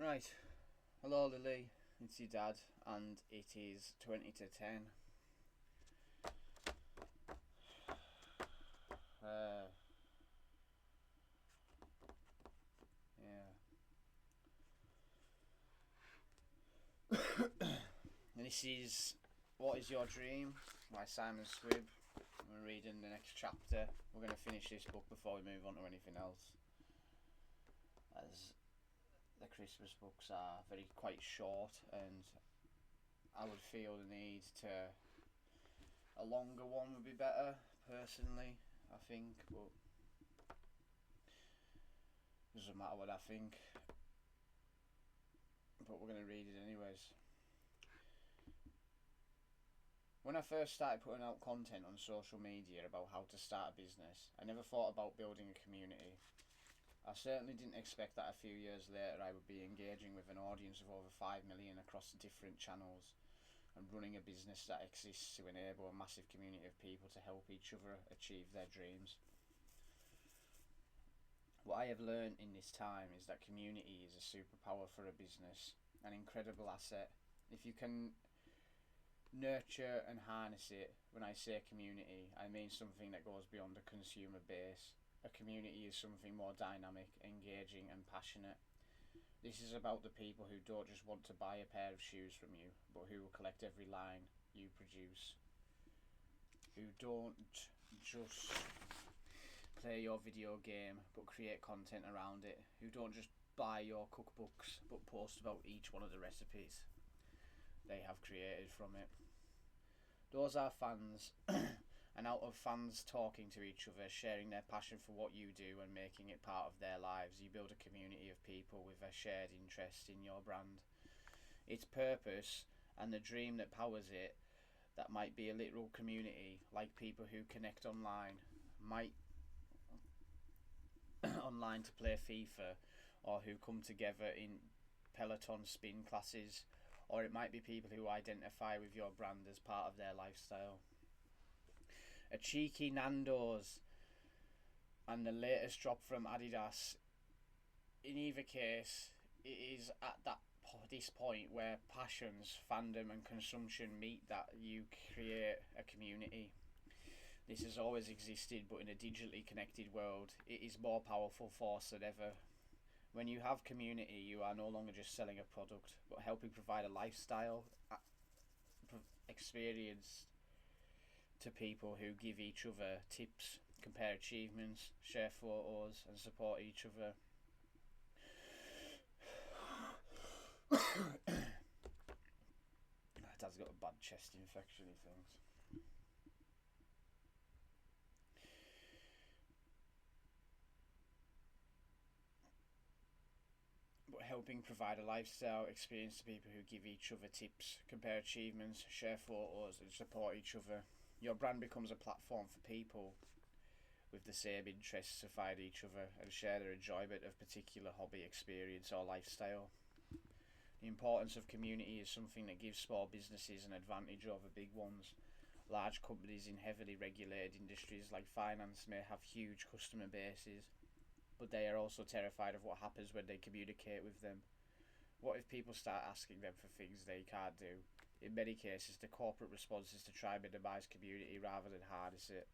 Right, hello Lily, it's your dad, and it is 20 to 10. Uh, yeah. And this is What is Your Dream by Simon Squibb. We're reading the next chapter. We're going to finish this book before we move on to anything else, as the Christmas books are quite short, and I would feel the need to a longer one would be better personally, I think, but it doesn't matter what I think, but we're going to read it anyways. When I first started putting out content on social media about how to start a business, I never thought about building a community. I certainly didn't expect that a few years later I would be engaging with an audience of over 5 million across different channels and running a business that exists to enable a massive community of people to help each other achieve their dreams. What I have learned in this time is that community is a superpower for a business, an incredible asset. If you can nurture and harness it. When I say community, I mean something that goes beyond the consumer base. A community is something more dynamic, engaging and passionate. This is about the people who don't just want to buy a pair of shoes from you, but who will collect every line you produce. Who don't just play your video game, but create content around it. Who don't just buy your cookbooks, but post about each one of the recipes they have created from it. Those are fans, and out of fans talking to each other, sharing their passion for what you do and making it part of their lives, you build a community of people with a shared interest in your brand. Its purpose and the dream that powers it, that might be a literal community, like people who connect online, might online to play FIFA, or who come together in Peloton spin classes, or it might be people who identify with your brand as part of their lifestyle. A cheeky Nando's and the latest drop from Adidas. In either case, it is at this point where passions, fandom and consumption meet that you create a community. This has always existed, but in a digitally connected world, it is more powerful force than ever. When you have community, you are no longer just selling a product, but helping provide a lifestyle experience to people who give each other tips, compare achievements, share photos, and support each other. Dad's got a bad chest infection, he thinks. But helping provide a lifestyle experience to people who give each other tips, compare achievements, share photos and support each other. Your brand becomes a platform for people with the same interests to find each other and share their enjoyment of particular hobby, experience or lifestyle. The importance of community is something that gives small businesses an advantage over big ones. Large companies in heavily regulated industries like finance may have huge customer bases, but they are also terrified of what happens when they communicate with them. What if people start asking them for things they can't do? In many cases, the corporate response is to try and minimise community rather than harness it.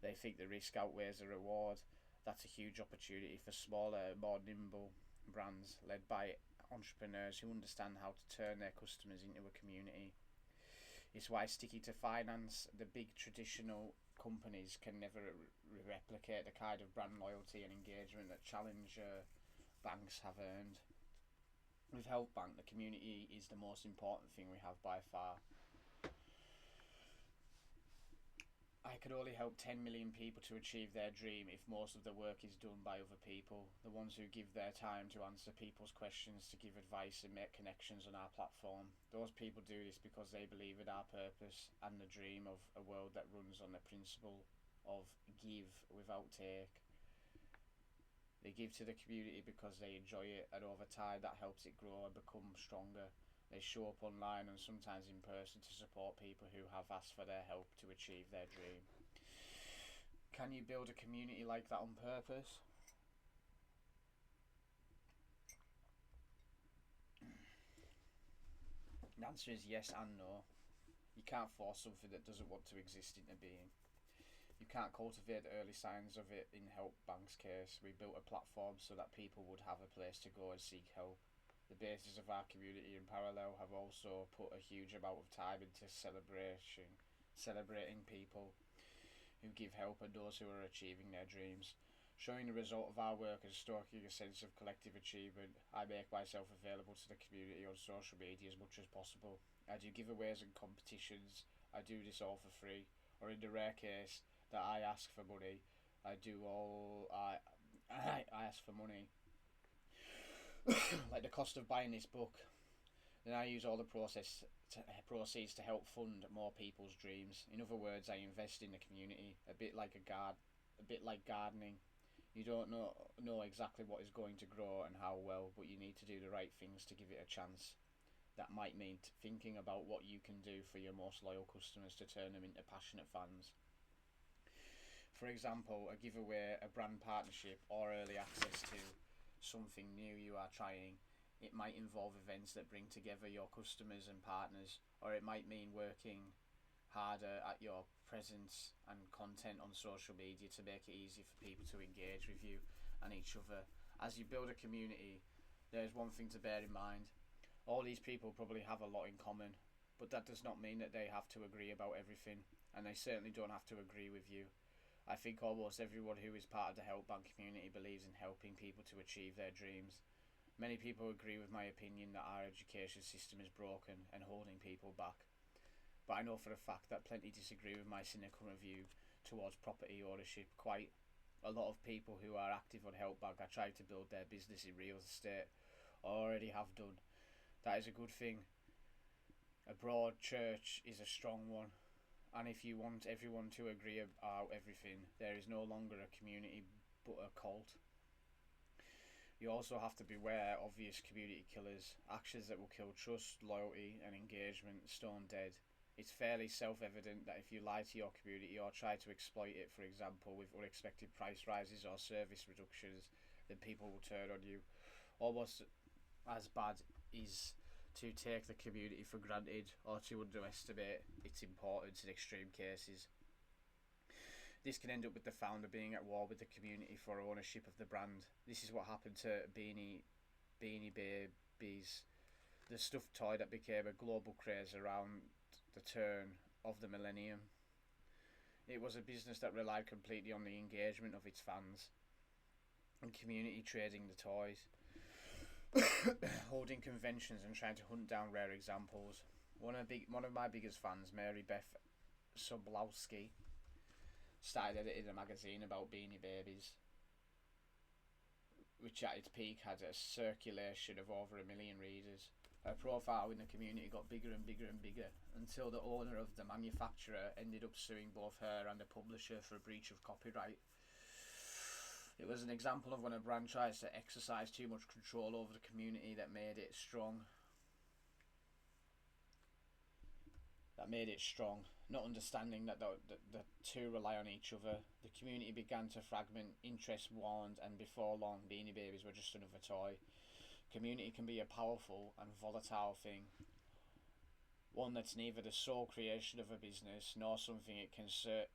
They think the risk outweighs the reward. That's a huge opportunity for smaller, more nimble brands led by entrepreneurs who understand how to turn their customers into a community. It's why sticking to finance, the big traditional companies can never replicate the kind of brand loyalty and engagement that challenger banks have earned. With Health Bank, the community is the most important thing we have by far. I could only help 10 million people to achieve their dream if most of the work is done by other people, the ones who give their time to answer people's questions, to give advice and make connections on our platform. Those people do this because they believe in our purpose and the dream of a world that runs on the principle of give without take. They give to the community because they enjoy it, and over time that helps it grow and become stronger. They show up online and sometimes in person to support people who have asked for their help to achieve their dream. Can you build a community like that on purpose? answer is yes and no. You can't force something that doesn't want to exist into being. You can't cultivate the early signs of it. In Help Bank's case, we built a platform so that people would have a place to go and seek help. The basis of our community in parallel have also put a huge amount of time into celebrating people who give help and those who are achieving their dreams. Showing the result of our work and stoking a sense of collective achievement, I make myself available to the community on social media as much as possible. I do giveaways and competitions. I do this all for free, or in the rare case that I ask for money, I ask for money, like the cost of buying this book. Then I use all the proceeds to help fund more people's dreams. In other words, I invest in the community, a bit like gardening. You don't know exactly what is going to grow and how well, but you need to do the right things to give it a chance. That might mean thinking about what you can do for your most loyal customers to turn them into passionate fans. For example, a giveaway, a brand partnership, or early access to something new you are trying. It might involve events that bring together your customers and partners, or it might mean working harder at your presence and content on social media to make it easy for people to engage with you and each other. As you build a community, there's one thing to bear in mind. All these people probably have a lot in common, but that does not mean that they have to agree about everything, and they certainly don't have to agree with you. I think almost everyone who is part of the Help Bank community believes in helping people to achieve their dreams. Many people agree with my opinion that our education system is broken and holding people back. But I know for a fact that plenty disagree with my cynical review towards property ownership. Quite a lot of people who are active on Help Bank are trying to build their business in real estate, or already have done. That is a good thing. A broad church is a strong one, and if you want everyone to agree about everything, there is no longer a community but a cult. You also have to beware obvious community killers, actions that will kill trust, loyalty and engagement stone dead. It's fairly self-evident that if you lie to your community or try to exploit it, for example with unexpected price rises or service reductions, then people will turn on you. Almost as bad is to take the community for granted or to underestimate its importance in extreme cases. This can end up with the founder being at war with the community for ownership of the brand. This is what happened to Beanie Babies, the stuffed toy that became a global craze around the turn of the millennium. It was a business that relied completely on the engagement of its fans and community trading the toys, holding conventions and trying to hunt down rare examples. One of my biggest fans, Mary Beth Soblowski, started editing a magazine about Beanie Babies, which at its peak had a circulation of over 1 million readers. Her profile in the community got bigger and bigger and bigger until the owner of the manufacturer ended up suing both her and the publisher for a breach of copyright. It was an example of when a brand tries to exercise too much control over the community that made it strong. Not understanding that the two rely on each other. The community began to fragment, interest waned, and before long, Beanie Babies were just another toy. Community can be a powerful and volatile thing, one that's neither the sole creation of a business nor something it can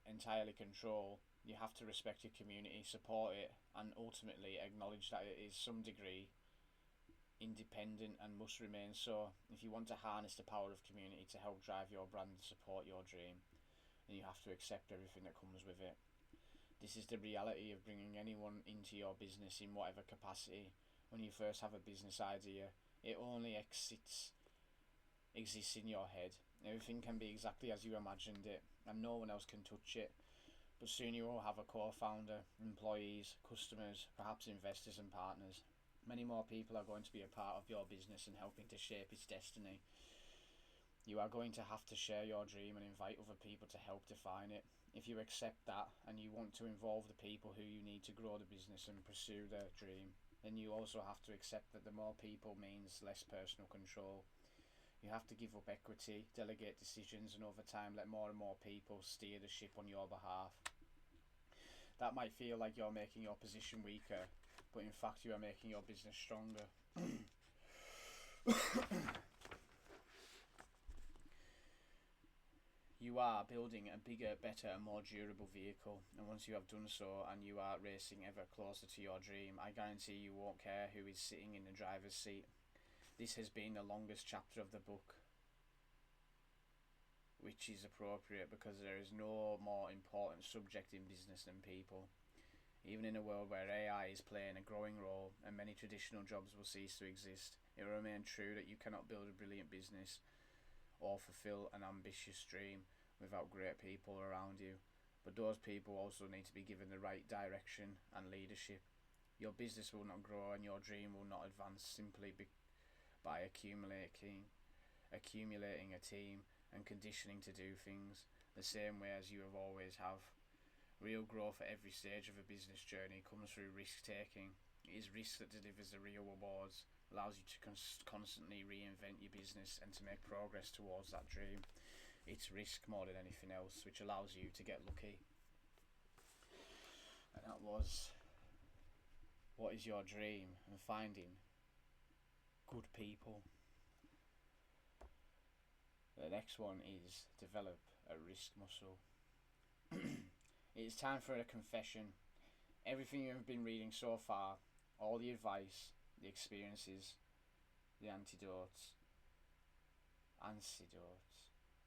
entirely control. You have to respect your community, support it, and ultimately acknowledge that it is some degree independent and must remain so. If you want to harness the power of community to help drive your brand and support your dream, then you have to accept everything that comes with it. This is the reality of bringing anyone into your business in whatever capacity. When you first have a business idea, it only exists in your head. Everything can be exactly as you imagined it, and no one else can touch it. But soon you will have a co-founder, employees, customers, perhaps investors and partners. Many more people are going to be a part of your business and helping to shape its destiny. You are going to have to share your dream and invite other people to help define it. If you accept that and you want to involve the people who you need to grow the business and pursue their dream, then you also have to accept that the more people means less personal control. You have to give up equity, delegate decisions, and over time let more and more people steer the ship on your behalf. That might feel like you're making your position weaker, but in fact you are making your business stronger. you are building a bigger, better and more durable vehicle, and once you have done so and you are racing ever closer to your dream, I guarantee you won't care who is sitting in the driver's seat. This has been the longest chapter of the book, which is appropriate because there is no more important subject in business than people. Even in a world where AI is playing a growing role and many traditional jobs will cease to exist, it will remain true that you cannot build a brilliant business or fulfill an ambitious dream without great people around you. But those people also need to be given the right direction and leadership. Your business will not grow and your dream will not advance simply by accumulating a team and conditioning to do things the same way as you have always have. Real growth at every stage of a business journey comes through risk taking. It is risk that delivers the real rewards, allows you to constantly reinvent your business and to make progress towards that dream. It's risk more than anything else which allows you to get lucky. And that was What is Your Dream and Finding Good People. The next one is Develop a Risk Muscle. It is time for a confession. Everything you have been reading so far, all the advice, the experiences, the antidotes,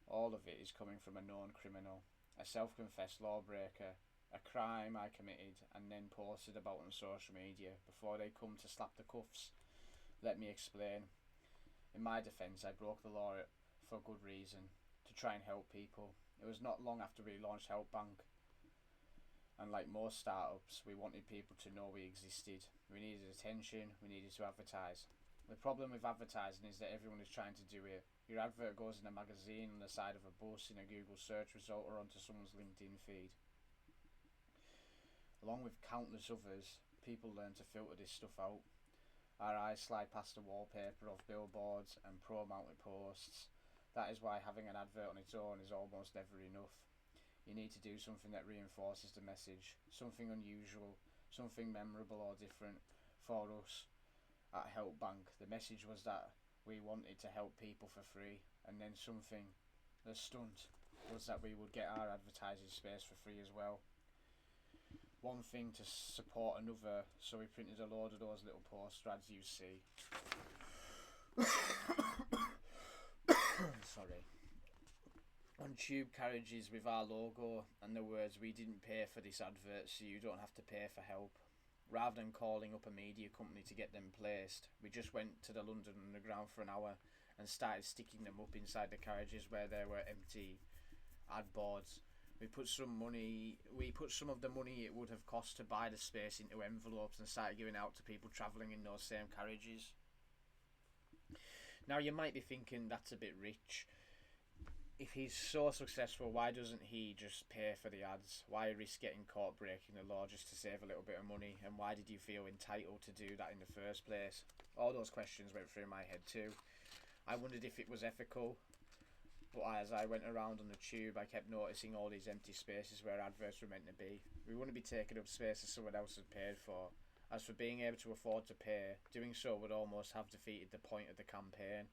all of it is coming from a known criminal, a self-confessed lawbreaker, a crime I committed and then posted about on social media before they come to slap the cuffs. Let me explain. In my defence, I broke the law for good reason, to try and help people. It was not long after we launched Help Bank. And like most startups, we wanted people to know we existed. We needed attention, we needed to advertise. The problem with advertising is that everyone is trying to do it. Your advert goes in a magazine, on the side of a bus, in a Google search result or onto someone's LinkedIn feed. Along with countless others, people learn to filter this stuff out. Our eyes slide past the wallpaper of billboards and pro-mounted posts. That is why having an advert on its own is almost never enough. You need to do something that reinforces the message, something unusual, something memorable or different. For us at Help Bank, the message was that we wanted to help people for free, and then the stunt was that we would get our advertising space for free as well. One thing to support another, so we printed a load of those little poster ads you see. Sorry. On tube carriages with our logo and the words, "We didn't pay for this advert, so you don't have to pay for help." Rather than calling up a media company to get them placed, we just went to the London Underground for an hour and started sticking them up inside the carriages where there were empty ad boards. We put some of the money it would have cost to buy the space into envelopes and started giving out to people travelling in those same carriages. Now you might be thinking that's a bit rich. If he's so successful, why doesn't he just pay for the ads? Why risk getting caught breaking the law just to save a little bit of money? And why did you feel entitled to do that in the first place? All those questions went through my head too. I wondered if it was ethical, but as I went around on the tube, I kept noticing all these empty spaces where adverts were meant to be. We wouldn't be taking up spaces someone else had paid for. As for being able to afford to pay, doing so would almost have defeated the point of the campaign.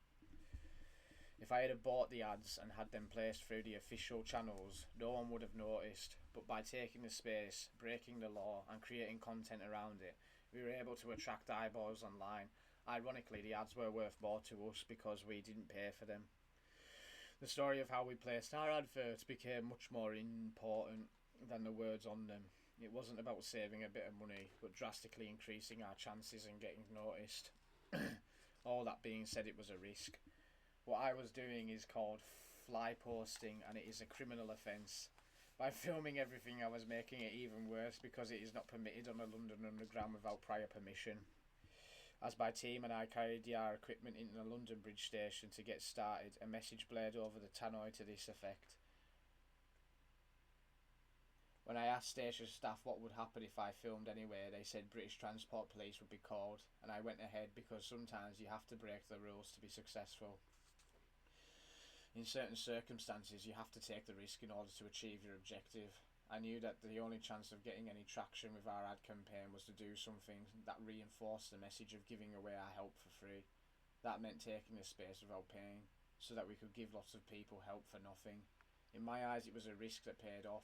If I had bought the ads and had them placed through the official channels, no one would have noticed, but by taking the space, breaking the law and creating content around it, we were able to attract eyeballs online. Ironically, the ads were worth more to us because we didn't pay for them. The story of how we placed our adverts became much more important than the words on them. It wasn't about saving a bit of money, but drastically increasing our chances and getting noticed. All that being said, it was a risk. What I was doing is called fly posting, and it is a criminal offence. By filming everything, I was making it even worse because it is not permitted on the London Underground without prior permission. As my team and I carried our equipment into the London Bridge station to get started, a message blared over the tannoy to this effect. When I asked station staff what would happen if I filmed anyway, they said British Transport Police would be called, and I went ahead because sometimes you have to break the rules to be successful. In certain circumstances, you have to take the risk in order to achieve your objective. I knew that the only chance of getting any traction with our ad campaign was to do something that reinforced the message of giving away our help for free. That meant taking the space without paying, so that we could give lots of people help for nothing. In my eyes, it was a risk that paid off.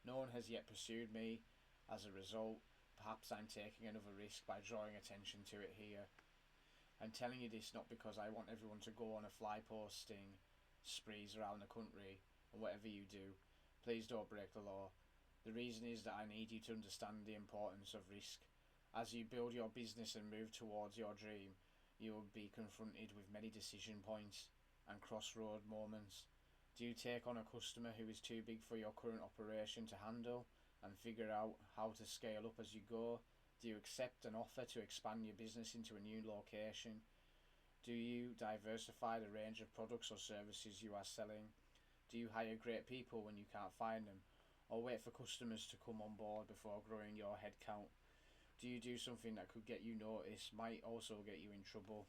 No one has yet pursued me. As a result, perhaps I'm taking another risk by drawing attention to it here. I'm telling you this not because I want everyone to go on a fly posting sprees around the country, and whatever you do, please don't break the law. The reason is that I need you to understand the importance of risk. As you build your business and move towards your dream, you will be confronted with many decision points and crossroad moments. Do you take on a customer who is too big for your current operation to handle and figure out how to scale up as you go? Do you accept an offer to expand your business into a new location? Do you diversify the range of products or services you are selling? Do you hire great people when you can't find them, or wait for customers to come on board before growing your headcount? Do you do something that could get you noticed, might also get you in trouble?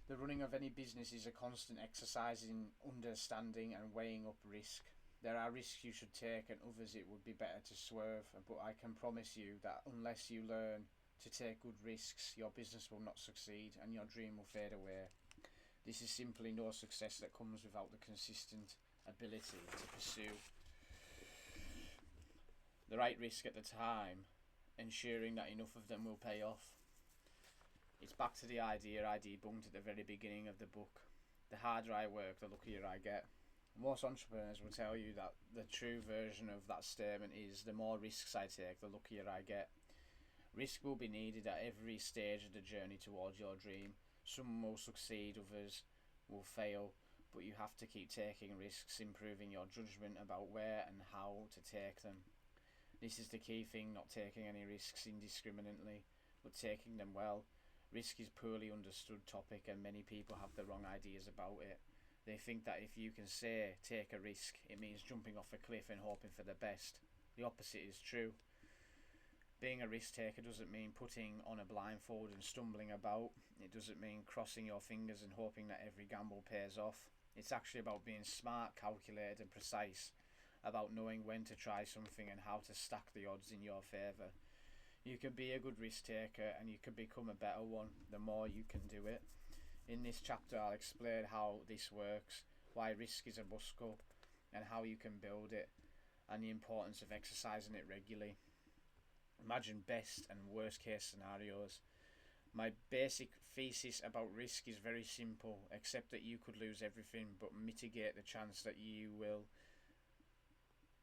The running of any business is a constant exercise in understanding and weighing up risk. There are risks you should take and others it would be better to swerve, but I can promise you that unless you learn to take good risks, your business will not succeed and your dream will fade away. This is simply no success that comes without the consistent ability to pursue the right risk at the time, ensuring that enough of them will pay off. It's back to the idea I debunked at the very beginning of the book. The harder I work, the luckier I get. Most entrepreneurs will tell you that the true version of that statement is the more risks I take, the luckier I get. Risk will be needed at every stage of the journey towards your dream. Some will succeed, others will fail, but you have to keep taking risks, improving your judgment about where and how to take them. This is the key thing, not taking any risks indiscriminately, but taking them well. Risk is a poorly understood topic and many people have the wrong ideas about it. They think that if you can say take a risk, it means jumping off a cliff and hoping for the best. The opposite is true. Being a risk taker doesn't mean putting on a blindfold and stumbling about. It doesn't mean crossing your fingers and hoping that every gamble pays off. It's actually about being smart, calculated and precise, about knowing when to try something and how to stack the odds in your favour. You can be a good risk taker and you can become a better one the more you can do it. In this chapter I'll explain how this works, why risk is a must-go and how you can build it, and the importance of exercising it regularly. Imagine best and worst case scenarios. My basic thesis about risk is very simple, except that you could lose everything but mitigate the chance that you will.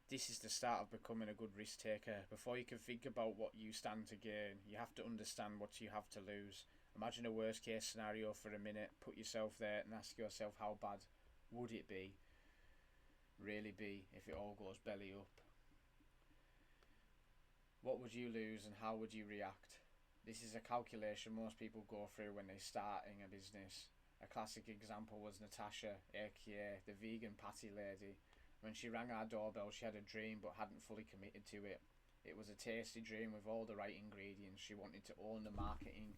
This is the start of becoming a good risk taker. Before you can think about what you stand to gain, you have to understand what you have to lose. Imagine a worst case scenario for a minute, put yourself there and ask yourself how bad would it be, really be, if it all goes belly up. What would you lose and how would you react? This is a calculation most people go through when they're starting a business. A classic example was Natasha, aka the vegan patty lady. When she rang our doorbell, she had a dream but hadn't fully committed to it. It was a tasty dream with all the right ingredients. She wanted to own the marketing.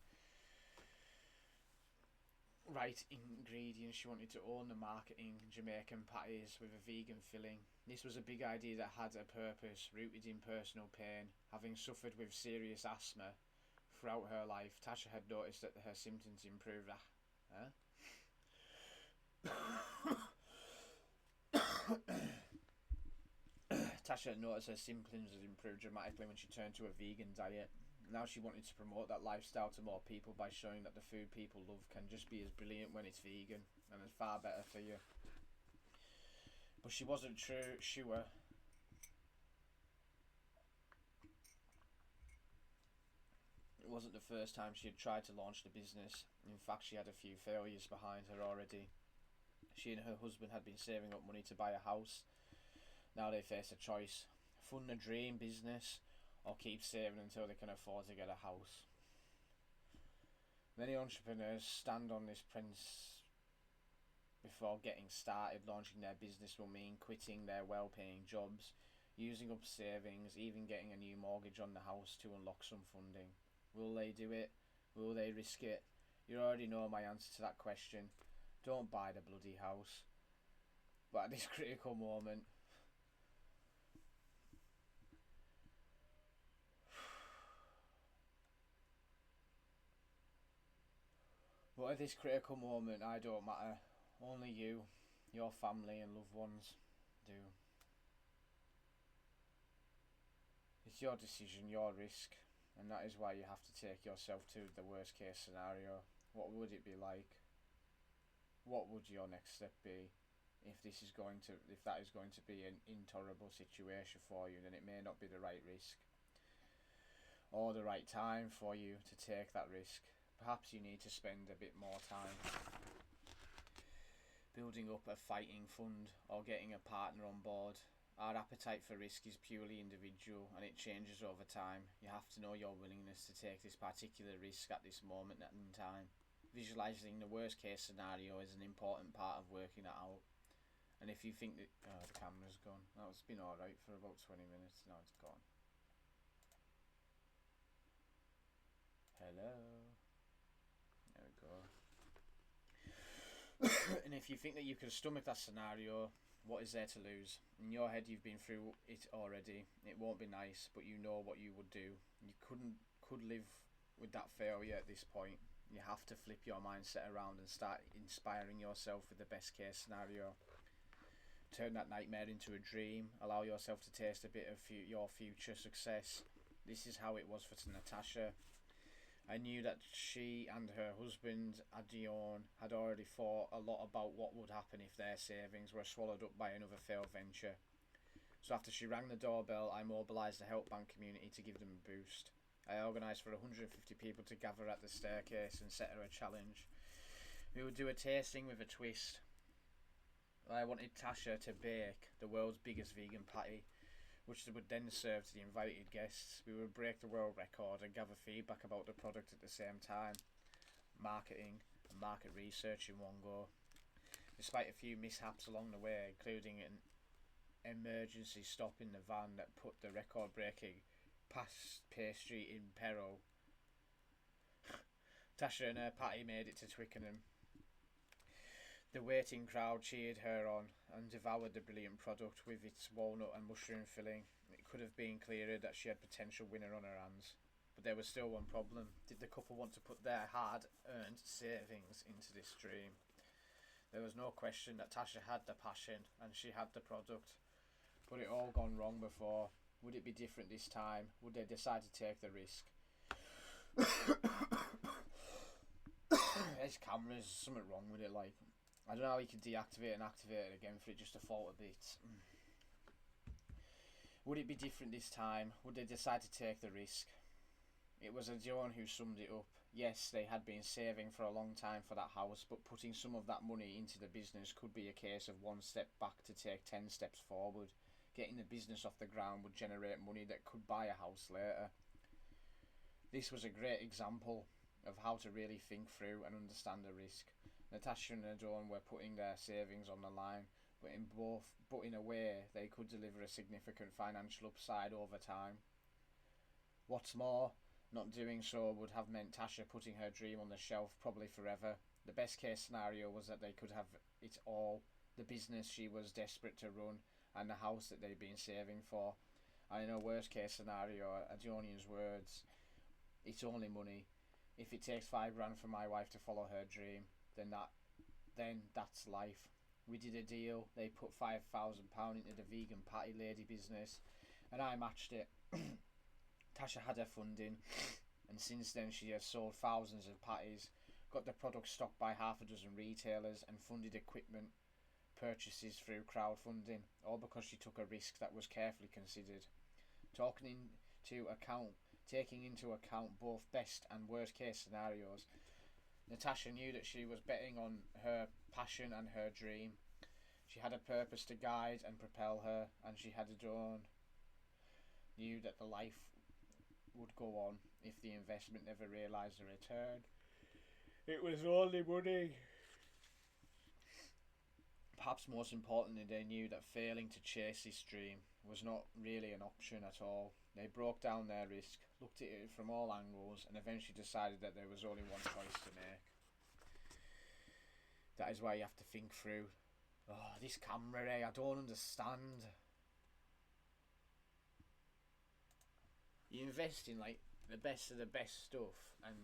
She wanted to own the marketing Jamaican patties with a vegan filling. This was a big idea that had a purpose, rooted in personal pain. Having suffered with serious asthma throughout her life, Tasha had noticed that her symptoms improved. Tasha had noticed her symptoms had improved dramatically when she turned to a vegan diet. Now she wanted to promote that lifestyle to more people by showing that the food people love can just be as brilliant when it's vegan and is far better for you. But she wasn't sure. It wasn't the first time she had tried to launch the business. In fact, she had a few failures behind her already. She and her husband had been saving up money to buy a house. Now they face a choice: fund the dream business or keep saving until they can afford to get a house. Many entrepreneurs stand on this premise before getting started. Launching their business will mean quitting their well-paying jobs, using up savings, even getting a new mortgage on the house to unlock some funding. Will they do it? Will they risk it? You already know my answer to that question. Don't buy the bloody house. But at this critical moment, I don't matter. Only you. your family and loved ones do. It's your decision, your risk, and that is why you have to take yourself to the worst case scenario. What would it be like? What would your next step be? If that is going to be an intolerable situation for you, then it may not be the right risk or the right time for you to take that risk. Perhaps you need to spend a bit more time building up a fighting fund or getting a partner on board. Our appetite for risk is purely individual and it changes over time. You have to know your willingness to take this particular risk at this moment in time. Visualising the worst case scenario is an important part of working that out. And if you think that... Oh, the camera's gone. That was been alright for about 20 minutes. Now it's gone. Hello. There we go. And if you think that you can stomach that scenario, what is there to lose? In your head you've been through it already. It won't be nice, but you know what you would do. You could live with that failure at this point. You have to flip your mindset around and start inspiring yourself with the best case scenario. Turn that nightmare into a dream. Allow yourself to taste a bit of your future success. This is how it was for Natasha. I knew that she and her husband, Adion, had already thought a lot about what would happen if their savings were swallowed up by another failed venture. So after she rang the doorbell, I mobilised the help bank community to give them a boost. I organised for 150 people to gather at the staircase and set her a challenge. We would do a tasting with a twist. I wanted Tasha to bake the world's biggest vegan patty, which they would then serve to the invited guests. We would break the world record and gather feedback about the product at the same time. Marketing and market research in one go. Despite a few mishaps along the way, including an emergency stop in the van that put the record-breaking pastry in peril, Tasha and her patty made it to Twickenham. The waiting crowd cheered her on and devoured the brilliant product with its walnut and mushroom filling. It could have been clearer that she had potential winner on her hands. But there was still one problem. Did the couple want to put their hard-earned savings into this dream? There was no question that Tasha had the passion and she had the product. But it all gone wrong before. Would it be different this time? Would they decide to take the risk? This camera's something wrong with it, like... I don't know how you can deactivate and activate it again for it just to fault a bit. Would it be different this time? Would they decide to take the risk? It was John who summed it up. Yes, they had been saving for a long time for that house, but putting some of that money into the business could be a case of one step back to take 10 steps forward. Getting the business off the ground would generate money that could buy a house later. This was a great example of how to really think through and understand the risk. Natasha and Adorn were putting their savings on the line, but in a way they could deliver a significant financial upside over time. What's more, not doing so would have meant Tasha putting her dream on the shelf probably forever. The best case scenario was that they could have it all, the business she was desperate to run and the house that they'd been saving for. And in a worst case scenario, Adonian's words, it's only money. If it takes $5,000 for my wife to follow her dream, then that's life. We did a deal. They put £5,000 into the vegan patty lady business and I matched it. Tasha had her funding and since then she has sold thousands of patties, got the product stocked by half a dozen retailers and funded equipment purchases through crowdfunding, all because she took a risk that was carefully considered. Taking into account both best and worst case scenarios, Natasha knew that she was betting on her passion and her dream. She had a purpose to guide and propel her, and she had knew that the life would go on if the investment never realised a return. It was only money. Perhaps most importantly, they knew that failing to chase this dream was not really an option at all. They broke down their risk, looked at it from all angles, and eventually decided that there was only one choice to make. That is why you have to think through. Oh, this camera, I don't understand. You invest in like the best of the best stuff, and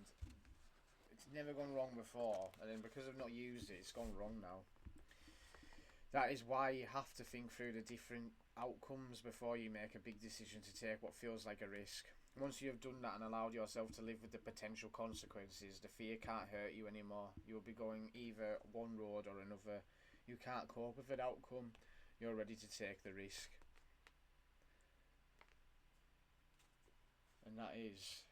it's never gone wrong before, and then because I've not used it, it's gone wrong now. That is why you have to think through the different outcomes before you make a big decision to take what feels like a risk. Once you have done that and allowed yourself to live with the potential consequences, the fear can't hurt you anymore. You'll be going either one road or another. You can't cope with an outcome. You're ready to take the risk. And that is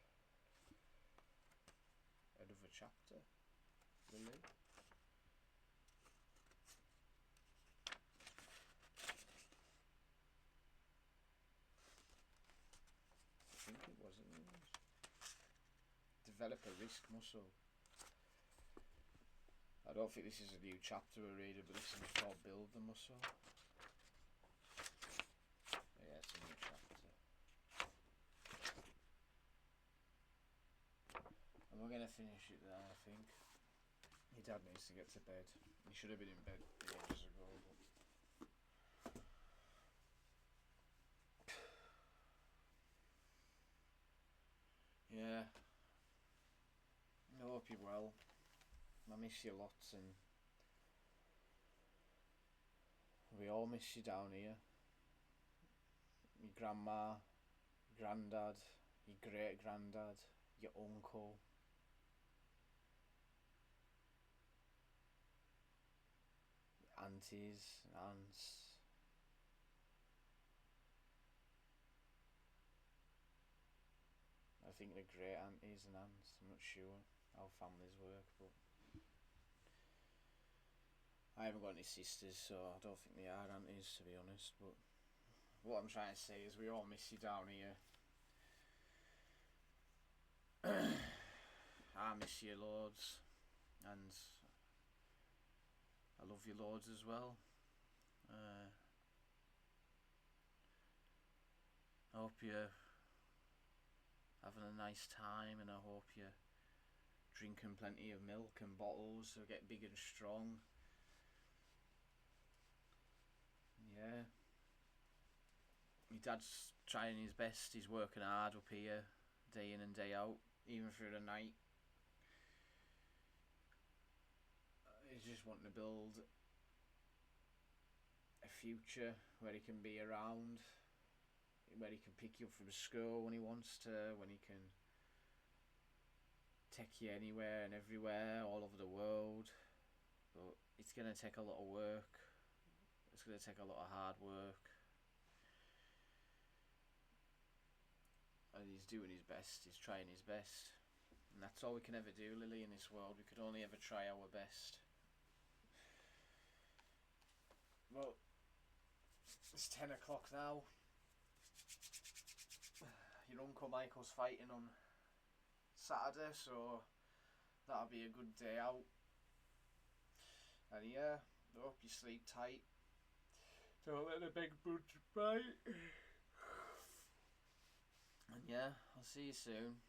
another chapter, really. I think it wasn't. Develop a risk muscle. I don't think this is a new chapter we're reading, but this is called Build the Muscle. Yeah, it's a new chapter. And we're going to finish it there, I think. Your dad needs to get to bed. He should have been in bed ages ago. But... yeah. I hope you're well. I miss you lots, and we all miss you down here. Your grandma, granddad, your great granddad, your uncle. Aunties and aunts. I think they're great aunties and aunts. I'm not sure how families work, but I haven't got any sisters, so I don't think they are aunties, to be honest. But what I'm trying to say is we all miss you down here. I miss you loads, and I love you loads as well. I hope you're having a nice time, and I hope you're drinking plenty of milk and bottles so get big and strong. Yeah. My dad's trying his best. He's working hard up here, day in and day out, even through the night. He's just wanting to build a future where he can be around, where he can pick you up from school when he wants to, when he can take you anywhere and everywhere, all over the world. But it's going to take a lot of work. It's going to take a lot of hard work. And he's doing his best, he's trying his best. And that's all we can ever do, Lily, in this world. We could only ever try our best. Well, it's 10 o'clock now. Your Uncle Michael's fighting on Saturday, so that'll be a good day out. And yeah, I hope you sleep tight. Don't let the big bunch bite. And yeah, I'll see you soon.